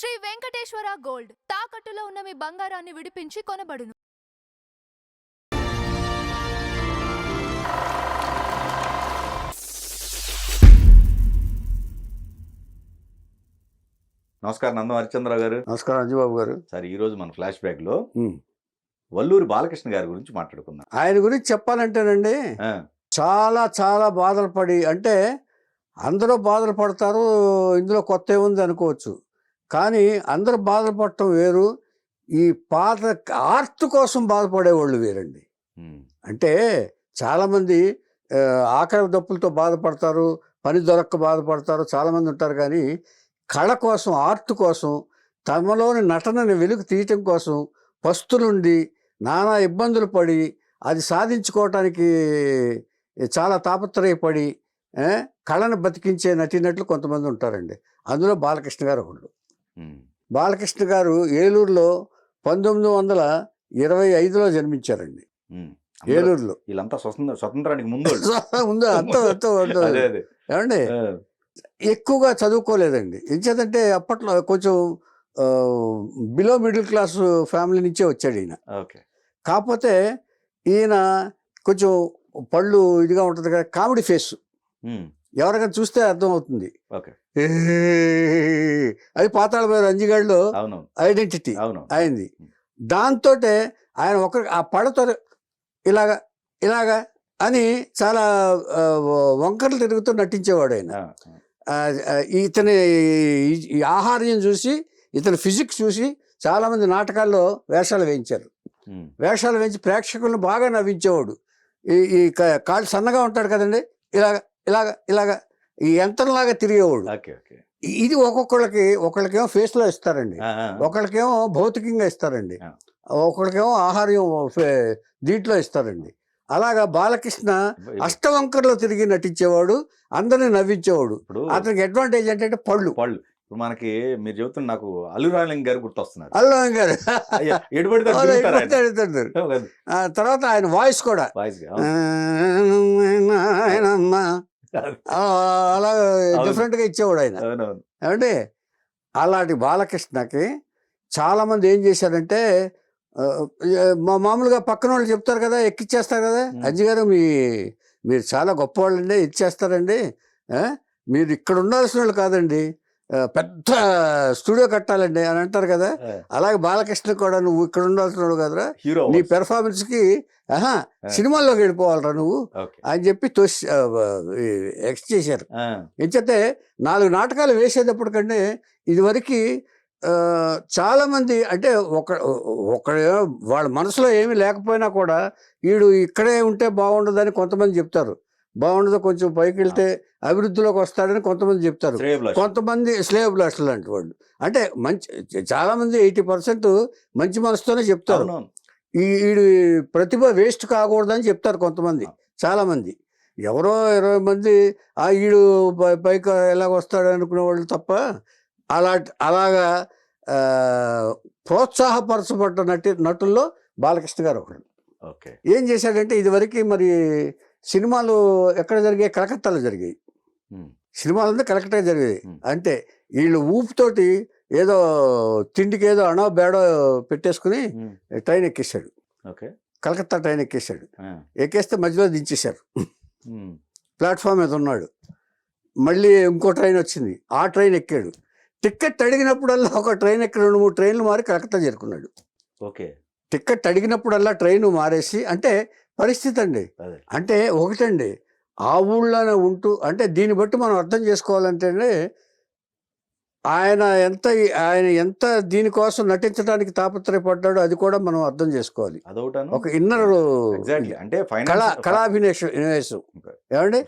Shri Venkateswara gold తాకట్టులో ఉన్న మీ బంగారాన్ని విడిపించి కొనబడును. నమస్కారం నందం హరిచంద్ర గారు. నమస్కారం అంజుబాబు గారు. సరే, ఈ రోజు మన ఫ్లాష్ బ్యాక్ లో వల్లూరి బాలకృష్ణ గారి గురించి మాట్లాడుకుందాం. ఆయన గురించి చెప్పాలంటేనండి చాలా చాలా బాధలు పడి, అంటే అందరూ బాధలు పడతారు, ఇందులో కొత్త ఏముంది అనుకోవచ్చు, కానీ అందరూ బాధలు పడటం వేరు, ఈ పాత ఆర్ట్ కోసం బాధపడేవాళ్ళు వేరండి. అంటే చాలామంది ఆకలి దప్పులతో బాధపడతారు, పని దొరక్క బాధపడతారు, చాలామంది ఉంటారు. కానీ కళ కోసం, ఆర్ట్ కోసం, తమలోని నటనని వెలుగు తీయటం కోసం పస్తులుండి నానా ఇబ్బందులు పడి అది సాధించుకోవటానికి చాలా తాపత్రయపడి కళను బతికించే నటీనటులు కొంతమంది ఉంటారండి. అందులో బాలకృష్ణ గారు ఒకళ్ళు. బాలకృష్ణ గారు ఏలూరులో 1925లో జన్మించారండి. ఏలూరులో. వీళ్ళంతా స్వతంత్రానికి ముందు ముందు ఏమండి ఎక్కువగా చదువుకోలేదండి. ఎంచేతంటే అప్పట్లో కొంచెం బిలో మిడిల్ క్లాస్ ఫ్యామిలీ నుంచే వచ్చాడు ఈయన. కాకపోతే ఈయన కొంచెం పళ్ళు ఇదిగా ఉంటుంది కదా, కామెడీ ఫేస్, ఎవరికైనా చూస్తే అర్థమవుతుంది. అది పాతాళ భైరవి రంజిగాడిలో ఐడెంటిటీ అయింది. దాంతో ఆయన ఆ పడతో ఇలాగా ఇలాగా అని చాలా వంకరలు తిరుగుతూ నటించేవాడు ఆయన. ఇతని ఆహార్యం చూసి, ఇతని ఫిజిక్స్ చూసి చాలామంది నాటకాల్లో వేషాలు వేయించారు. వేషాలు వేయించి ప్రేక్షకులను బాగా నవ్వించేవాడు. ఈ కాళ్ళు సన్నగా ఉంటాడు కదండి, ఇలాగ ఇలాగ ఇలాగ ఈ యంత్రంలాగా తిరిగేవాడు. ఇది ఒకళ్ళకేమో ఫేస్లో ఇస్తారండి, ఒకళ్ళకేమో భౌతికంగా ఇస్తారండి, ఒకళ్ళకేమో ఆహార్యం దీంట్లో ఇస్తారండి. అలాగా బాలకృష్ణ అష్టవంకర్లో తిరిగి నటించేవాడు, అందరినీ నవ్వించేవాడు. అతనికి అడ్వాంటేజ్ ఏంటంటే పళ్ళు. ఇప్పుడు మనకి మీరు చెబుతున్న నాకు అల్లురాలింగ్ గారు గుర్తొస్తున్నారు. అల్లురాలింగ్ గారు తర్వాత ఆయన వాయిస్ కూడా అలా డిఫరెంట్గా ఇచ్చేవాడు ఆయన. ఏమంటే అలాంటి బాలకృష్ణకి చాలామంది ఏం చేశారంటే, మామూలుగా పక్కన వాళ్ళు చెప్తారు కదా, ఎక్కిచ్చేస్తారు కదా, అజ్జి గారు మీరు చాలా గొప్పవాళ్ళండి, ఇచ్చేస్తారండి, మీరు ఇక్కడ ఉండాల్సిన వాళ్ళు కాదండి, పెద్ద స్టూడియో కట్టాలండి అని అంటారు కదా. అలాగే బాలకృష్ణ కూడా నువ్వు ఇక్కడ ఉండాల్సిన వాడు కదరా, నీ పెర్ఫార్మెన్స్కి సినిమాల్లోకి వెళ్ళిపోవాలరా నువ్వు అని చెప్పి ఎక్స్ చేశారు. ఎంచేతే 4 నాటకాలు వేసేటప్పటికంటే ఇదివరకు చాలామంది, అంటే ఒక వాళ్ళ మనసులో ఏమీ లేకపోయినా కూడా వీడు ఇక్కడే ఉంటే బాగుండదని కొంతమంది చెప్తారు, బాగుండదు కొంచెం పైకి వెళ్తే అభివృద్ధిలోకి వస్తాడని కొంతమంది చెప్తారు, కొంతమంది స్లేవ్ బ్లాస్టర్ లాంటి వాళ్ళు. అంటే చాలామంది 80% మంచి మనసుతోనే చెప్తారు, వీడు ప్రతిభ వేస్ట్ కాకూడదని చెప్తారు కొంతమంది. చాలామంది ఎవరో 20 మంది వీడు పైకి ఎలాగొస్తాడు అనుకునే వాళ్ళు తప్ప అలాగా ప్రోత్సాహపరచబడ్డ నటుల్లో బాలకృష్ణ గారు ఒకడు. ఏం చేశాడంటే, ఇదివరకు మరి సినిమాలు ఎక్కడ జరిగాయి? కలకత్తాలో జరిగాయి సినిమాలంతా, కలకత్తా జరిగాయి. అంటే వీళ్ళు ఊపుతోటి ఏదో తిండికి ఏదో అణో బేడో పెట్టేసుకుని ట్రైన్ ఎక్కేశాడు. కలకత్తా ట్రైన్ ఎక్కేశాడు. ఎక్కేస్తే మధ్యలో దించేశారు, ప్లాట్ఫామ్ మీద ఉన్నాడు. మళ్ళీ ఇంకో ట్రైన్ వచ్చింది, ఆ ట్రైన్ ఎక్కాడు. టిక్కెట్ అడిగినప్పుడల్లా ఒక ట్రైన్ ఎక్కడ 2-3 ట్రైన్లు మారి కలకత్తా చేరుకున్నాడు. టిక్కెట్ అడిగినప్పుడల్లా ట్రైన్ మారేసి, అంటే పరిస్థితి అండి. అంటే ఒకటండి, ఆ ఊళ్ళోనే ఉంటూ, అంటే దీన్ని బట్టి మనం అర్థం చేసుకోవాలంటే ఆయన ఎంత దీనికోసం నటించడానికి తాపత్రయపడ్డాడో అది కూడా మనం అర్థం చేసుకోవాలి. ఒక ఇన్నర్ కళాభినేషం. ఏమండి,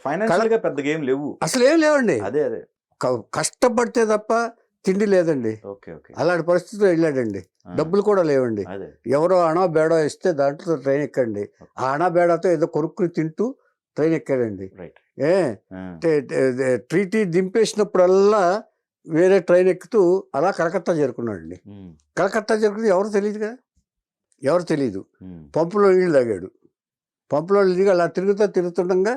పెద్దగా ఏం లేవు, అసలు ఏం లేవండి. కష్టపడితే తప్ప తిండి లేదండి. అలాంటి పరిస్థితిలో వెళ్ళాడండి. డబ్బులు కూడా లేవండి. ఎవరో అణా బేడో ఇస్తే దాంట్లో ట్రైన్ ఎక్కండి, ఆ అణా బేడాతో ఏదో కొరుక్కుని తింటూ ట్రైన్ ఎక్కాడండి. ట్రీటీ దింపేసినప్పుడల్లా వేరే ట్రైన్ ఎక్కుతూ అలా కలకత్తా చేరుకున్నాడండి. కలకత్తా చేరుకుని ఎవరు తెలియదు కదా, ఎవరు తెలియదు. పంపులో నీళ్ళు తాగాడు. పంపులో దిగి అలా తిరుగుతుండగా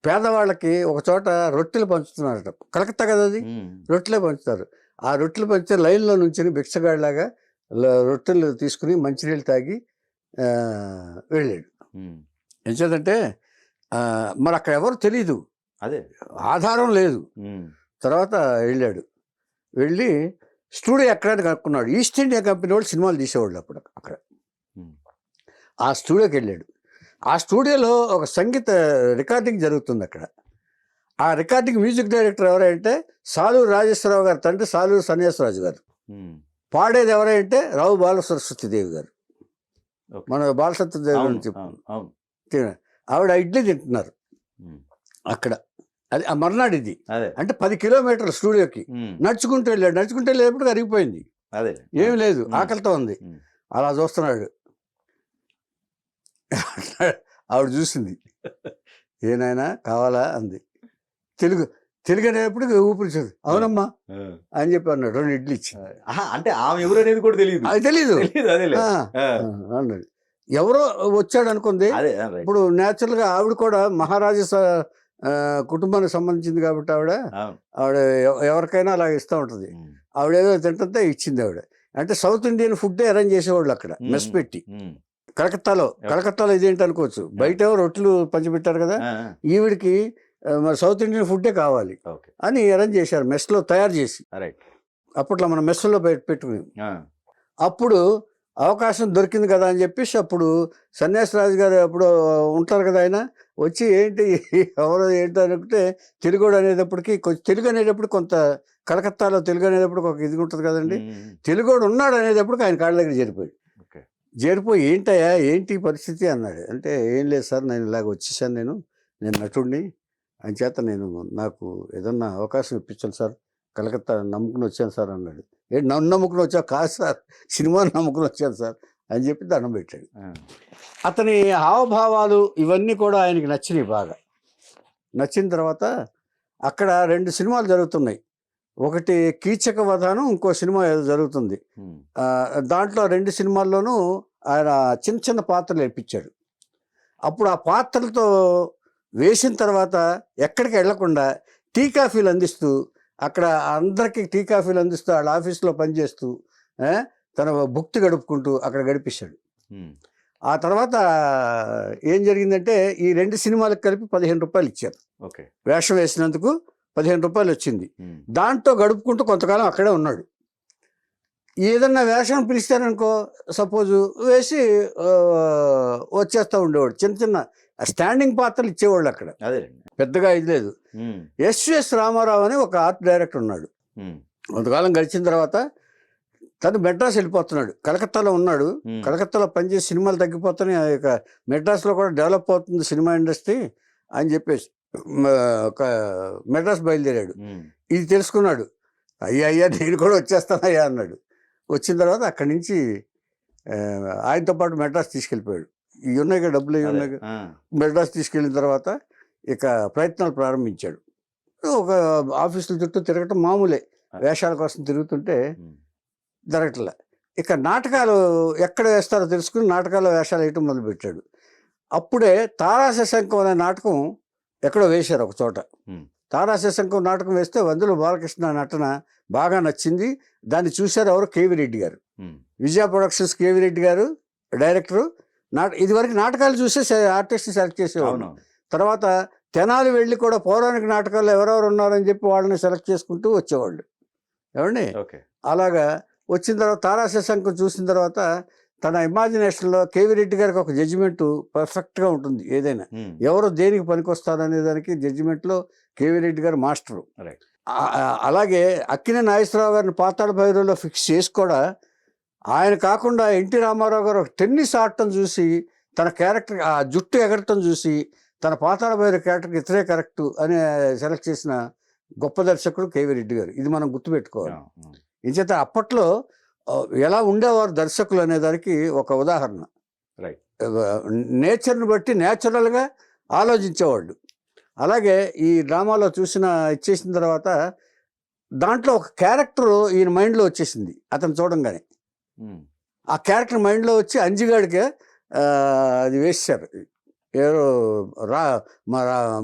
పేదవాళ్ళకి ఒక చోట రొట్టెలు పంచుతున్నారట. కలకత్తా కదా అది, రొట్టెలే పంచుతారు. ఆ రొట్టెలు పంచితే లైన్లో నుంచి భిక్షగాడిలాగా రొట్టెలు తీసుకుని మంచినీళ్ళు తాగి వెళ్ళాడు. ఎంచేదంటే మరి అక్కడ ఎవరు తెలీదు, అదే ఆధారం లేదు. తర్వాత వెళ్ళాడు, వెళ్ళి స్టూడియో ఎక్కడానికి కనుక్కున్నాడు. ఈస్ట్ ఇండియా కంపెనీ వాళ్ళు సినిమాలు తీసేవాళ్ళు అప్పుడు అక్కడ. ఆ స్టూడియోకి వెళ్ళాడు. ఆ స్టూడియోలో ఒక సంగీత రికార్డింగ్ జరుగుతుంది అక్కడ. ఆ రికార్డింగ్ మ్యూజిక్ డైరెక్టర్ ఎవరంటే సాలూరు రాజేశ్వరరావు గారు తండ్రి సాలూరు సన్యాసరాజు గారు. పాడేది ఎవరంటే రావు బాల సరస్వతీదేవి గారు, మన బాలసత్యదేవి అని చెప్పు. ఆవిడ ఇడ్లీ తింటున్నారు అక్కడ. అది ఆ మర్నాడు ఇది. అంటే 10 కిలోమీటర్ల స్టూడియోకి నడుచుకుంటూ వెళ్ళాడు. నడుచుకుంటూ వెళ్ళేప్పుడు అరిగిపోయింది, ఏమి లేదు, ఆకలితో ఉంది. అలా చూస్తున్నాడు. ఆవిడ చూసింది, ఏనాయనా కావాలా అంది. తెలుగు అనేప్పుడు ఊపిరిచాడు. అవునమ్మా అని చెప్పి అన్నాడు. 2 ఇడ్లీ ఇచ్చి. అంటే ఆమె ఎవరు అనేది కూడా తెలియదు, అది తెలీదు అన్నాడు. ఎవరో వచ్చాడు అనుకుంది. ఇప్పుడు న్యాచురల్గా ఆవిడ కూడా మహారాజా కుటుంబానికి సంబంధించింది కాబట్టి ఆవిడ ఎవరికైనా అలా ఇస్తూ ఉంటుంది. ఆవిడ ఏదో తింటుంటే ఇచ్చింది ఆవిడ. అంటే సౌత్ ఇండియన్ ఫుడ్ అరేంజ్ చేసేవాళ్ళు అక్కడ మెస్ పెట్టి. కలకత్తాలో ఇదేంటి అనుకోవచ్చు, బయట రొట్టెలు పంచిపెట్టారు కదా, ఈవిడికి మరి సౌత్ ఇండియన్ ఫుడ్డే కావాలి అని అరేంజ్ చేశారు మెస్లో తయారు చేసి. అప్పట్లో మనం మెస్సులో పెట్టుకుని అప్పుడు అవకాశం దొరికింది కదా అని చెప్పేసి అప్పుడు సన్యాసరాజు గారు అప్పుడు ఉంటారు కదా, ఆయన వచ్చి ఏంటి ఎవరో ఏంటో అనుకుంటే తెలుగుడు అనేటప్పటికి కొంచెం తెలుగు అనేటప్పుడు కొంత కలకత్తాలో తెలుగు అనేటప్పుడు ఒక ఇది ఉంటుంది కదండి. తెలుగుడు ఉన్నాడు అనేటప్పటికి ఆయన కాళ్ళ దగ్గర చేరిపోయి ఏంటయ్యా ఏంటి పరిస్థితి అన్నాడు. అంటే ఏం లేదు సార్, నేను ఇలాగ వచ్చేసాను, నేను నటుడిని, అని చేత నాకు ఏదన్నా అవకాశం ఇప్పించాను సార్, కలకత్తా నమ్ముకుని వచ్చాను సార్ అన్నాడు. ఏంటి నన్ను నమ్ముకుని వచ్చా? కాదు సార్, సినిమాని నమ్ముకుని వచ్చాను సార్ అని చెప్పి దండం పెట్టాడు. అతని హావభావాలు ఇవన్నీ కూడా ఆయనకి నచ్చినాయి బాగా. నచ్చిన తర్వాత అక్కడ 2 సినిమాలు జరుగుతున్నాయి. ఒకటి కీచక వధానం, ఇంకో సినిమా ఏదో జరుగుతుంది. దాంట్లో 2 సినిమాల్లోనూ ఆయన చిన్న చిన్న పాత్రలు వేయించాడు. అప్పుడు ఆ పాత్రలతో వేసిన తర్వాత ఎక్కడికి వెళ్లకుండా టీ కాఫీలు అందిస్తూ అక్కడ అందరికీ టీ కాఫీలు అందిస్తూ వాళ్ళ ఆఫీస్లో పనిచేస్తూ తన భుక్తి గడుపుకుంటూ అక్కడ గడిపించాడు. ఆ తర్వాత ఏం జరిగిందంటే ఈ 2 సినిమాలకు కలిపి 15 రూపాయలు ఇచ్చారు. వేషం వేసినందుకు 15 రూపాయలు వచ్చింది. దాంట్లో గడుపుకుంటూ కొంతకాలం అక్కడే ఉన్నాడు. ఏదన్నా వేషం పిలిస్తారనుకో, సపోజు వేసి వచ్చేస్తూ ఉండేవాడు. చిన్న చిన్న స్టాండింగ్ పాత్రలు ఇచ్చేవాళ్ళు అక్కడ, పెద్దగా ఇది లేదు. ఎస్విఎస్ రామారావు అని ఒక ఆర్ట్ డైరెక్టర్ ఉన్నాడు. కొంతకాలం గడిచిన తర్వాత తను మెడ్రాస్ వెళ్ళిపోతున్నాడు. కలకత్తాలో ఉన్నాడు. కలకత్తాలో పనిచేసి సినిమాలు తగ్గిపోతున్నాయి, ఇక మెడ్రాస్లో కూడా డెవలప్ అవుతుంది సినిమా ఇండస్ట్రీ అని చెప్పేసి ఒక మెడ్రాస్ బయలుదేరాడు. ఇది తెలుసుకున్నాడు. అయ్యా నేను కూడా వచ్చేస్తానయ్యా అన్నాడు. వచ్చిన తర్వాత అక్కడి నుంచి ఆయనతో పాటు మెడ్రాస్ తీసుకెళ్ళిపోయాడు. ఇవి ఉన్నాయి డబ్బులు ఇవి ఉన్నాయి. మెడ్రాస్ తీసుకెళ్ళిన తర్వాత ఇక ప్రయత్నాలు ప్రారంభించాడు. ఒక ఆఫీసుల చుట్టూ తిరగటం మామూలే, వేషాల కోసం తిరుగుతుంటే జరగట్లే. ఇక నాటకాలు ఎక్కడ వేస్తారో తెలుసుకుని నాటకాల్లో వేషాలు వేయటం మొదలుపెట్టాడు. అప్పుడే తారాశశంకం అనే నాటకం ఎక్కడో వేశారు ఒక చోట. తారాశశంకం నాటకం వేస్తే అందులో బాలకృష్ణ నటన బాగా నచ్చింది. దాన్ని చూశారు ఎవరు? కేవీ రెడ్డి గారు. విజయ ప్రొడక్షన్స్ కేవీ రెడ్డి గారు డైరెక్టరు. ఇదివరకు నాటకాలు చూసే ఆర్టిస్ట్ని సెలెక్ట్ చేసేవాడు. తర్వాత తెనాలి వెళ్ళి కూడా పౌరాణిక నాటకాల్లో ఎవరెవరు ఉన్నారని చెప్పి వాళ్ళని సెలెక్ట్ చేసుకుంటూ వచ్చేవాళ్ళు. ఏమండి, అలాగా వచ్చిన తర్వాత తారాశశంకం చూసిన తర్వాత తన ఇమాజినేషన్లో కేవీ రెడ్డి గారికి ఒక జడ్జిమెంటు పర్ఫెక్ట్గా ఉంటుంది. ఏదైనా ఎవరు దేనికి పనికొస్తారనే దానికి జడ్జిమెంట్లో కేవీ రెడ్డి గారు మాస్టరు. అలాగే అక్కినే నాగేశ్వరరావు గారిని పాతాళ భైరవిలో ఫిక్స్ చేసి కూడా ఆయన కాకుండా ఎన్టీ రామారావు గారు ఒక టెన్నిస్ ఆడటం చూసి తన క్యారెక్టర్ ఆ జుట్టు ఎగరటం చూసి తన పాతాళ భైరవి క్యారెక్టర్కి ఇతరే కరెక్టు అని సెలెక్ట్ చేసిన గొప్ప దర్శకుడు కేవీ రెడ్డి గారు. ఇది మనం గుర్తుపెట్టుకోవాలి. ఇంచేత అప్పట్లో ఎలా ఉండేవారు దర్శకులు అనేదానికి ఒక ఉదాహరణ. నేచర్ని బట్టి న్యాచురల్గా ఆలోచించేవాళ్ళు. అలాగే ఈ డ్రామాలో ఇచ్చేసిన తర్వాత దాంట్లో ఒక క్యారెక్టర్ ఈయన మైండ్లో వచ్చేసింది. అతను చూడంగానే ఆ క్యారెక్టర్ మైండ్లో వచ్చి అంజిగాడికి అది వేసారు. ఎవరో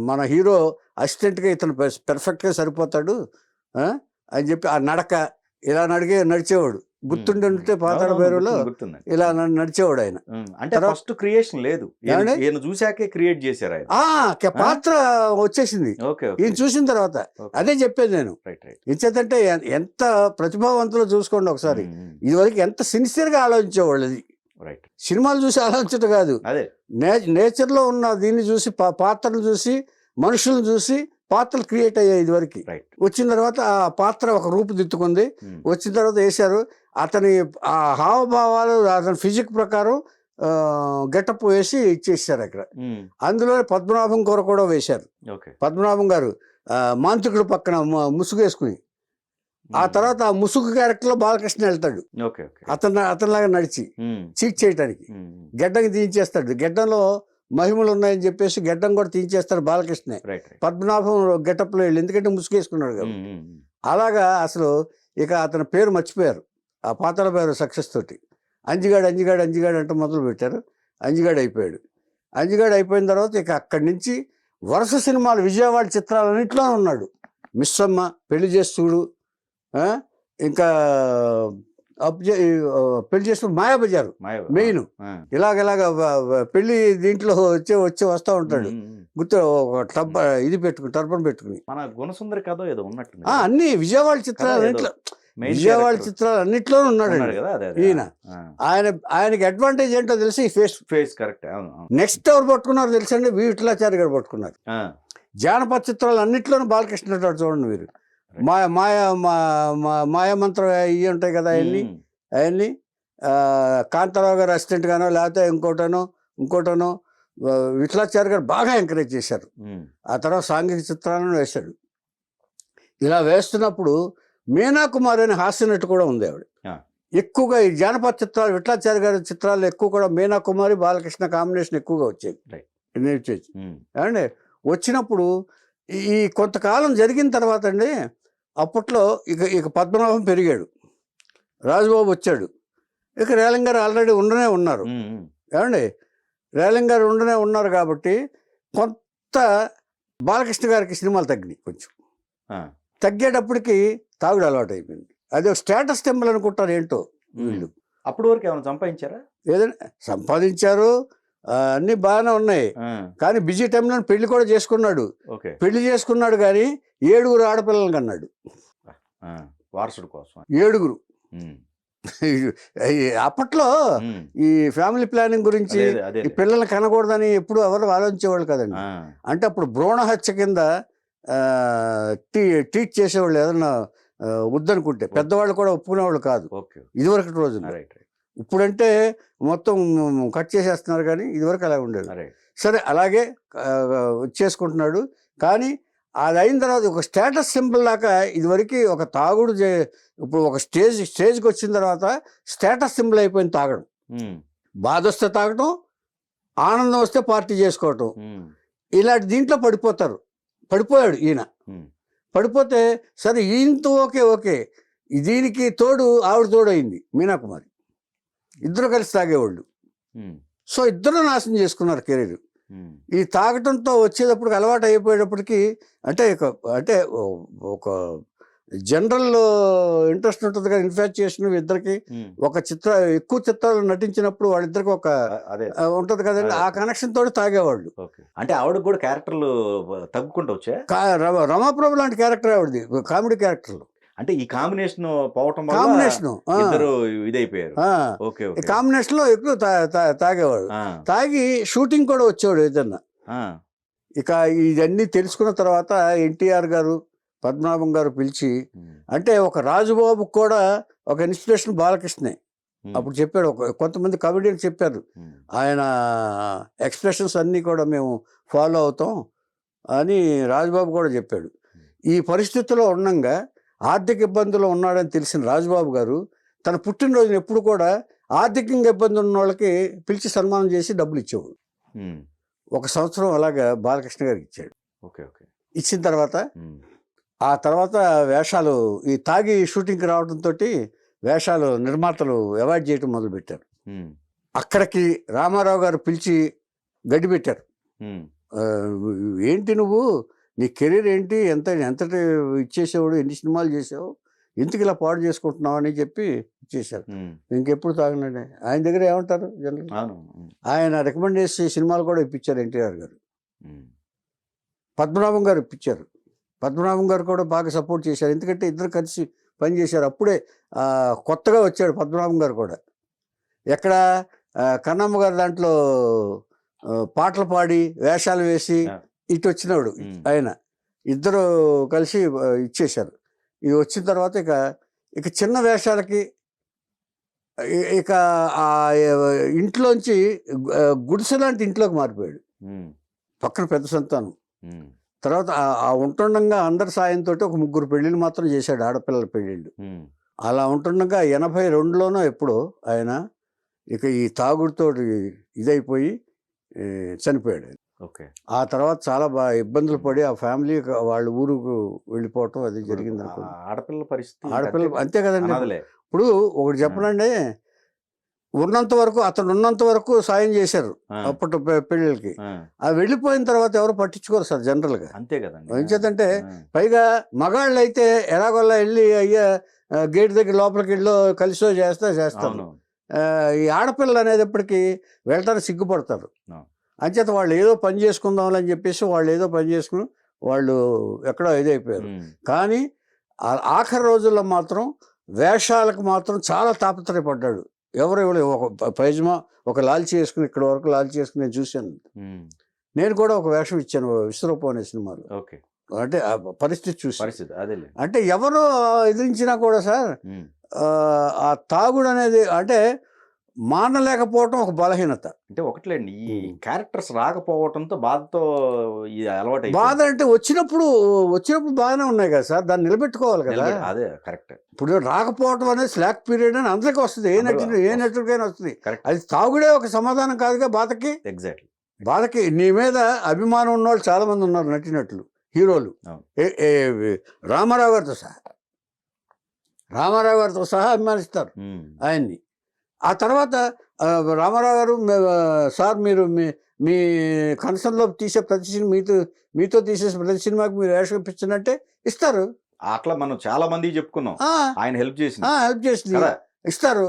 మన హీరో అసిస్టెంట్గా ఇతను పెర్ఫెక్ట్గా సరిపోతాడు అని చెప్పి ఆ నడక ఇలా నడిచేవాడు. గుర్తుండి ఉంటే పాతాళ భైరవిలో గుర్తుంది. ఇలా నడిచేవాడు ఆయన. అంటే ఫస్ట్ క్రియేషన్ లేదు, ఈయన చూశాకే క్రియేట్ చేశారు ఆయన. పాత్ర వచ్చేసింది ఈయన చూసిన తర్వాత. అదే చెప్పేది నేను. ఇచ్చేదంటే ఎంత ప్రతిభావంతులో చూసుకోండి ఒకసారి. ఇదివరకు ఎంత సిన్సియర్ గా ఆలోచించేవాళ్ళు. అది సినిమాలు చూసి ఆలోచించడం కాదు, నేచర్ లో ఉన్న దీన్ని చూసి, పాత్రలు చూసి, మనుషులను చూసి పాత్రలు క్రియేట్ అయ్యాయి ఇదివరకు. వచ్చిన తర్వాత ఆ పాత్ర ఒక రూపుదిద్దుకుంది. వచ్చిన తర్వాత వేశారు. అతని ఆ హావభావాలు, అతని ఫిజిక్ ప్రకారం గెటప్ వేసి ఇచ్చేసారు అక్కడ. అందులో పద్మనాభం కూర కూడా వేశారు. పద్మనాభం గారు మాంత్రికుడు పక్కన ముసుగు వేసుకుని, ఆ తర్వాత ఆ ముసుగు క్యారెక్టర్ లో బాలకృష్ణ వెళ్తాడు అతనిలాగా నడిచి చీట్ చేయటానికి. గెడ్డంకి తీయించేస్తాడు. గెడ్డంలో మహిమలు ఉన్నాయని చెప్పేసి గెడ్డం కూడా తీయించేస్తాడు బాలకృష్ణ. పద్మనాభం గెటప్ లో వెళ్ళి, ఎందుకంటే ముసుగేసుకున్నాడు కాబట్టి. అలాగా అసలు ఇక అతని పేరు మర్చిపోయారు ఆ పాత్ర పేరు సక్సెస్ తోటి. అంజిగాడు అంజిగాడు అంజిగాడు అంటే మొదలు పెట్టారు. అంజిగాడు అయిపోయాడు. అంజిగాడు అయిపోయిన తర్వాత ఇక అక్కడి నుంచి వరుస సినిమాలు, విజయవాడ చిత్రాలన్నింటిలో ఉన్నాడు. మిస్సమ్మ, పెళ్లి చేస్తుడు, ఇంకా పెళ్లి చేసుకుని మాయాబజారు మెయిన్. ఇలాగ పెళ్లి దీంట్లో వస్తూ ఉంటాడు. గుర్తు ఒక ఇది పెట్టుకుని, టర్బన్ పెట్టుకుని. మన గుణసుందరి కథ ఏదో ఉన్నట్టు అన్ని విజయవాడ చిత్రాలన్నింటిలో, విజయవాడ చిత్రాలు అన్నింటిలోనూ ఉన్నాడు ఈయన. ఆయనకి అడ్వాంటేజ్ ఏంటో తెలిసి ఫేస్ కరెక్ట్. నెక్స్ట్ ఎవరు పట్టుకున్నారు తెలుసండి? విఠలాచారి గారు పట్టుకున్నారు. జానపద చిత్రాలు అన్నింటిలోనూ బాలకృష్ణ చూడండి మీరు. మాయమంత్రం ఇవి ఉంటాయి కదా, అవన్నీ కాంతారావు గారు అసిస్టెంట్ గానో లేకపోతే ఇంకోటనో విఠలాచారి గారు బాగా ఎంకరేజ్ చేశారు. ఆ తర్వాత సాంఘిక చిత్రాలను వేశాడు. ఇలా వేస్తున్నప్పుడు మీనాకుమారి అనే హాస్య నటి కూడా ఉంది. ఆవిడ ఎక్కువగా ఈ జానపద చిత్రాలు, విఠలాచారి గారి చిత్రాలు ఎక్కువ కూడా మీనాకుమారి బాలకృష్ణ కాంబినేషన్ ఎక్కువగా వచ్చేది. ఏమండి వచ్చినప్పుడు ఈ కొంతకాలం జరిగిన తర్వాత అండి, అప్పట్లో ఇక పద్మనాభం పెరిగాడు, రాజుబాబు వచ్చాడు. ఇక రేలంగ్ గారు ఆల్రెడీ ఉన్నారు. ఏమండి రేలంగ్ గారు ఉన్నారు కాబట్టి కొంత బాలకృష్ణ గారికి సినిమాలు తగ్గినాయి. కొంచెం తగ్గేటప్పటికి తాగుడు అలవాటు అయిపోయింది. అది ఒక స్టేటస్ టెంపుల్ అనుకుంటారు ఏంటో వీళ్ళు. అప్పటి వరకు ఏమైనా సంపాదించారా? ఏదైనా సంపాదించారు, అన్ని బాగానే ఉన్నాయి. కానీ బిజీ టైంలో పెళ్లి కూడా చేసుకున్నాడు. పెళ్లి చేసుకున్నాడు కానీ 7 ఆడపిల్లలు కన్నాడు. వారసుడు కోసం 7. అప్పట్లో ఈ ఫ్యామిలీ ప్లానింగ్ గురించి ఈ పిల్లలు కనకూడదని ఎప్పుడు ఎవరు ఆలోచించేవాళ్ళు కదండి. అంటే అప్పుడు భ్రూణ హత్య కింద ట్రీట్ చేసేవాళ్ళు. ఏదన్నా వద్దనుకుంటే పెద్దవాళ్ళు కూడా ఒప్పుకునేవాళ్ళు కాదు ఇదివరకు రోజున. ఇప్పుడంటే మొత్తం కట్ చేసేస్తున్నారు, కానీ ఇదివరకు అలా ఉండేది. సరే అలాగే చేసుకుంటున్నాడు. కానీ అది అయిన తర్వాత ఒక స్టేటస్ సింబల్ లాగా ఇదివరకు ఒక తాగుడు, ఇప్పుడు ఒక స్టేజ్కి వచ్చిన తర్వాత స్టేటస్ సింబల్ అయిపోయింది తాగడం. బాధ వస్తే తాగటం, ఆనందం వస్తే పార్టీ చేసుకోవటం, ఇలాంటి దీంట్లో పడిపోయాడు ఈయన. పడిపోతే సరే ఈయనతో ఓకే, దీనికి తోడు ఆవిడ తోడైంది మీనాకుమారి. ఇద్దరు కలిసి తాగేవాళ్ళు. సో ఇద్దరు నాశనం చేసుకున్నారు కెరీర్. ఈ తాగటంతో వచ్చేటప్పుడు అలవాటు అయిపోయేటప్పటికి అంటే ఒక జనరల్ ఇంట్రెస్ట్ ఉంటుంది కదా, ఇన్ఫాక్చుయేషన్ ఇద్దరికి. ఎక్కువ చిత్రాలు నటించినప్పుడు వాళ్ళిద్దరికి ఒక ఉంటది కదండి, ఆ కనెక్షన్ తోటి తాగేవాళ్ళు. అంటే ఆవిడ కూడా క్యారెక్టర్లు తగ్గుకుంటూ వచ్చా. రమాప్రభు లాంటి క్యారెక్టర్ ఆవిడది, కామెడీ క్యారెక్టర్లు. అంటే ఈ కాంబినేషన్ పోవటం ఇదైపోయారు. కాంబినేషన్ లో ఎక్కువ తాగేవాడు. తాగి షూటింగ్ కూడా వచ్చేవాడు ఏదన్నా. ఇక ఇవన్నీ తెలుసుకున్న తర్వాత ఎన్టీఆర్ గారు, పద్మనాభం గారు పిలిచి, అంటే ఒక రాజుబాబు కూడా ఒక ఇన్స్పిరేషన్ బాలకృష్ణే. అప్పుడు చెప్పాడు, కొంతమంది కమెడియన్స్ చెప్పారు, ఆయన ఎక్స్ప్రెషన్స్ అన్నీ కూడా మేము ఫాలో అవుతాం అని రాజుబాబు కూడా చెప్పాడు. ఈ పరిస్థితిలో ఉండగా ఆర్థిక ఇబ్బందులు ఉన్నాడని తెలిసిన రాజుబాబు గారు తన పుట్టినరోజున ఎప్పుడు కూడా ఆర్థికంగా ఇబ్బంది ఉన్న వాళ్ళకి పిలిచి సన్మానం చేసి డబ్బులు ఇచ్చేవాడు. 1 సంవత్సరం అలాగా బాలకృష్ణ గారికి ఇచ్చాడు. ఇచ్చిన తర్వాత ఆ తర్వాత వేషాలు ఈ తాగి షూటింగ్కి రావడంతో వేషాలు నిర్మాతలు అవాయిడ్ చేయడం మొదలుపెట్టారు. అక్కడికి రామారావు గారు పిలిచి గడ్డి పెట్టారు. ఏంటి నువ్వు, నీ కెరీర్ ఏంటి, ఎంతటి ఇచ్చేసేవాడు, ఎన్ని సినిమాలు చేసావు, ఎందుకు ఇలా పాడు చేసుకుంటున్నావు అని చెప్పి ఇచ్చేశారు. ఇంకెప్పుడు తాగనండి. ఆయన దగ్గర ఏమంటారు జనరల్, ఆయన రికమెండ్ చేసి సినిమాలు కూడా ఇప్పించారు ఎన్టీఆర్ గారు. పద్మనాభం గారు ఇప్పించారు. పద్మనాభం గారు కూడా బాగా సపోర్ట్ చేశారు, ఎందుకంటే ఇద్దరు కలిసి పనిచేశారు. అప్పుడే కొత్తగా వచ్చాడు పద్మనాభం గారు కూడా. ఎక్కడ కన్నమ్మ గారు దాంట్లో పాటలు పాడి వేషాలు వేసి ఇటు వచ్చినాడు ఆయన. ఇద్దరు కలిసి ఇచ్చేశారు. ఇది వచ్చిన తర్వాత ఇక చిన్న వేషాలకి ఇక ఆ ఇంట్లోంచి గుడిసె లాంటి ఇంట్లోకి మారిపోయాడు. పక్కన పెద్ద సంతానం. తర్వాత ఆ ఉంటుండగా అందరి సాయంతో ఒక 3 పెళ్ళిళ్ళు మాత్రం చేశాడు, ఆడపిల్లల పెళ్ళిళ్ళు. అలా ఉంటుండగా 82లోనో ఎప్పుడో ఆయన ఇక ఈ తాగుడుతో ఇదైపోయి చనిపోయాడు. ఆ తర్వాత చాలా బాగా ఇబ్బందులు పడి ఆ ఫ్యామిలీ వాళ్ళ ఊరుకు వెళ్ళిపోవటం అది జరిగింది. ఆడపిల్ల పరిస్థితి ఆడపిల్ల అంతే కదండి. ఇప్పుడు ఒకటి చెప్పనండి, అతను ఉన్నంత వరకు సాయం చేశారు అప్పటి పెళ్ళిళ్ళకి. ఆ వెళ్ళిపోయిన తర్వాత ఎవరు పట్టించుకోరు సార్ జనరల్గా. అంతే కదండి. ఎంచేతంటే పైగా మగాళ్ళు అయితే ఎలాగోలా వెళ్ళి అయ్యా గేట్ దగ్గర లోపలికి వెళ్ళి కలిసో చేస్తారు. ఈ ఆడపిల్లలు అనేటప్పటికీ వెళ్ళటానికి సిగ్గుపడతారు. అంచేత వాళ్ళు ఏదో పని చేసుకుందామని చెప్పేసి వాళ్ళు ఏదో పని చేసుకుని వాళ్ళు ఎక్కడో ఇదైపోయారు. కానీ ఆఖరి రోజుల్లో మాత్రం వేషాలకు మాత్రం చాలా తాపత్రయపడ్డాడు. ఎవరు ఒక పైజమా ఒక లాల్చి వేసుకుని ఇక్కడ వరకు లాల్చి వేసుకుని నేను చూశాను. నేను కూడా ఒక వేషం ఇచ్చాను విశ్వరూపం అనే సినిమాలో. అంటే పరిస్థితి చూసి అంటే ఎవరు ఎదిరించినా కూడా సార్ ఆ తాగుడు అనేది అంటే మానలేకపోవటం ఒక బలహీనత. అంటే ఒకట్లేండి, ఈ క్యారెక్టర్స్ రాకపోవటంతో బాధతో అలవాటు. బాధ అంటే వచ్చినప్పుడు బాగానే ఉన్నాయి కదా సార్, దాన్ని నిలబెట్టుకోవాలి కదా. అదే కరెక్ట్. ఇప్పుడు రాకపోవటం అనేది స్లాక్ పీరియడ్ అని అందరికీ వస్తుంది, ఏ నటుడికైనా వస్తుంది. అది తాగుడే ఒక సమాధానం కాదుగా బాధకి. ఎగ్జాక్ట్లీ. బాధకి నీ మీద అభిమానం ఉన్నవాళ్ళు చాలా మంది ఉన్నారు, నటినట్లు హీరోలు. రామారావు గారితో సహా అభిమానిస్తారు ఆయన్ని. ఆ తర్వాత రామారావు గారు సార్ మీరు మీ కన్సర్న్లో తీసే ప్రతి సినిమా మీతో తీసేసే ప్రతి సినిమాకి మీరు వేషం ఇప్పించనంటే ఇస్తారు. అట్లా మనం చాలా మంది చెప్పుకున్నాం, ఆయన హెల్ప్ చేసింది ఇస్తారు.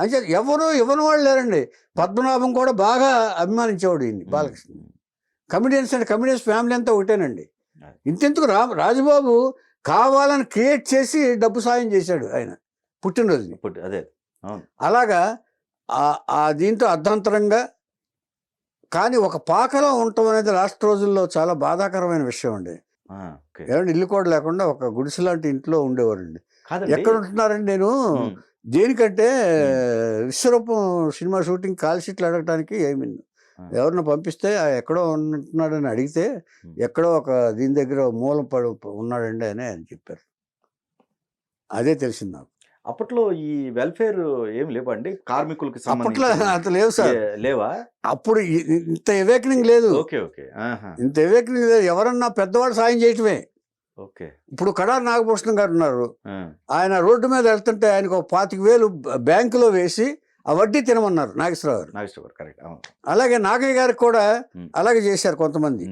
అంటే ఎవరు ఇవ్వని వాళ్ళు లేరండి. పద్మనాభం కూడా బాగా అభిమానించేవాడు ఈయన్ని, బాలకృష్ణ. కమెడియన్స్ ఫ్యామిలీ అంతా ఒకటేనండి. ఇంతెందుకు రాజబాబు కావాలని క్రియేట్ చేసి డబ్బు సాయం చేశాడు ఆయన పుట్టినరోజుని. అదే అలాగా దీంతో అర్ధాంతరంగా. కానీ ఒక పాకలో ఉండటం అనేది లాస్ట్ రోజుల్లో చాలా బాధాకరమైన విషయం అండి. ఏమంటే ఇల్లు కూడా లేకుండా ఒక గుడిసె లాంటి ఇంట్లో ఉండేవారండి. ఎక్కడ ఉంటున్నారండి? నేను దేనికంటే విశ్వరూపం సినిమా షూటింగ్ కాల్ షీట్లు అడగటానికి ఎవరిని పంపిస్తే ఎక్కడో ఉంటున్నాడని అడిగితే ఎక్కడో ఒక దీని దగ్గర మూలం పడి ఉన్నాడండి అని ఆయన చెప్పారు. అదే తెలిసింది నాకు. అప్పట్లో ఈ వెల్ఫేర్ ఏం లేవండి కార్మికులకి? అప్పట్లో అంత లేవు సార్. లేవా? అప్పుడు ఇంత ఎవేకనింగ్ లేదు. ఇంత ఎవేకనింగ్ లేదు. ఎవరన్నా పెద్దవాళ్ళు సాయం చేయటమే. ఇప్పుడు కడారి నాగభూషణం గారు ఉన్నారు, ఆయన రోడ్డు మీద వెళ్తుంటే ఆయనకు 25,000 బ్యాంకులో వేసి ఆ వడ్డీ తినమన్నారు నాగేశ్వరరావు గారు. అలాగే నాగయ్య గారికి కూడా అలాగే చేశారు కొంతమంది.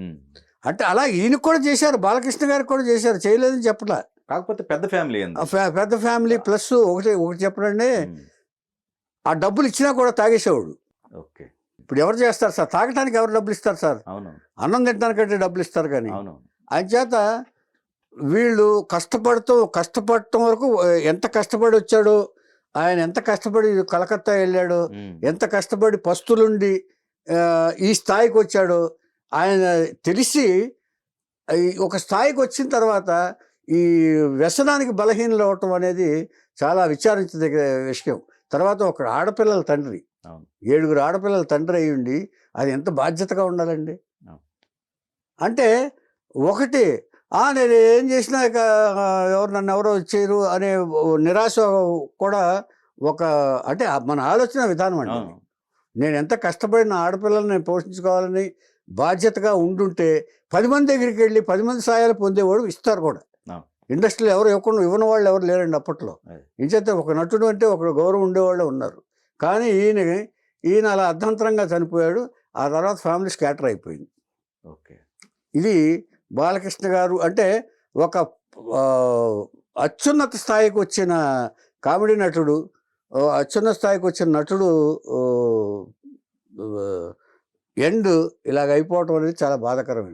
అంటే అలా ఈయనకు కూడా చేశారు, బాలకృష్ణ గారికి కూడా చేశారు, చేయలేదని చెప్పట్లా. కాకపోతే పెద్ద ఫ్యామిలీ ప్లస్ ఒకటి చెప్పడండి, ఆ డబ్బులు ఇచ్చినా కూడా తాగేసేవాడు. ఇప్పుడు ఎవరు చేస్తారు సార్? తాగటానికి ఎవరు డబ్బులు ఇస్తారు సార్? అన్నం తినడానికంటే డబ్బులు ఇస్తారు. కానీ అంచేత వీళ్ళు కష్టపడటం వరకు ఎంత కష్టపడి వచ్చాడో ఆయన, ఎంత కష్టపడి కలకత్తా వెళ్ళాడు, ఎంత కష్టపడి పస్తులుండి ఈ స్థాయికి వచ్చాడో ఆయన తెలిసి ఒక స్థాయికి వచ్చిన తర్వాత ఈ వ్యసనానికి బలహీనలు అవటం అనేది చాలా విచారించదగ్గ విషయం. తర్వాత ఒక ఆడపిల్లల తండ్రి, 7 ఆడపిల్లల తండ్రి అయి ఉండి అది ఎంత బాధ్యతగా ఉండాలండి. అంటే ఒకటి నేను ఏం చేసినా ఇక నన్ను ఎవరో వచ్చారు అనే నిరాశ కూడా ఒక అంటే మన ఆలోచన విధానం అండి. నేను ఎంత కష్టపడిన ఆడపిల్లల్ని నేను పోషించుకోవాలని బాధ్యతగా ఉండుంటే 10 మంది దగ్గరికి వెళ్ళి 10 మంది సాయాలు పొందేవాడు ఇస్తారు కూడా. ఇండస్ట్రీలో ఎవరు ఇవ్వని వాళ్ళు ఎవరు లేరండి అప్పట్లో. ఇంచేత ఒక నటుడు అంటే ఒక గౌరవం ఉండేవాళ్ళే ఉన్నారు. కానీ ఈయన అలా అర్ధంతరంగా చనిపోయాడు. ఆ తర్వాత ఫ్యామిలీ స్కాటర్ అయిపోయింది. ఇది బాలకృష్ణ గారు అంటే ఒక అత్యున్నత స్థాయికి వచ్చిన కామెడీ నటుడు, అత్యున్నత స్థాయికి వచ్చిన నటుడు ఎండ్ ఇలాగ అయిపోవటం అనేది చాలా బాధాకరమైనది.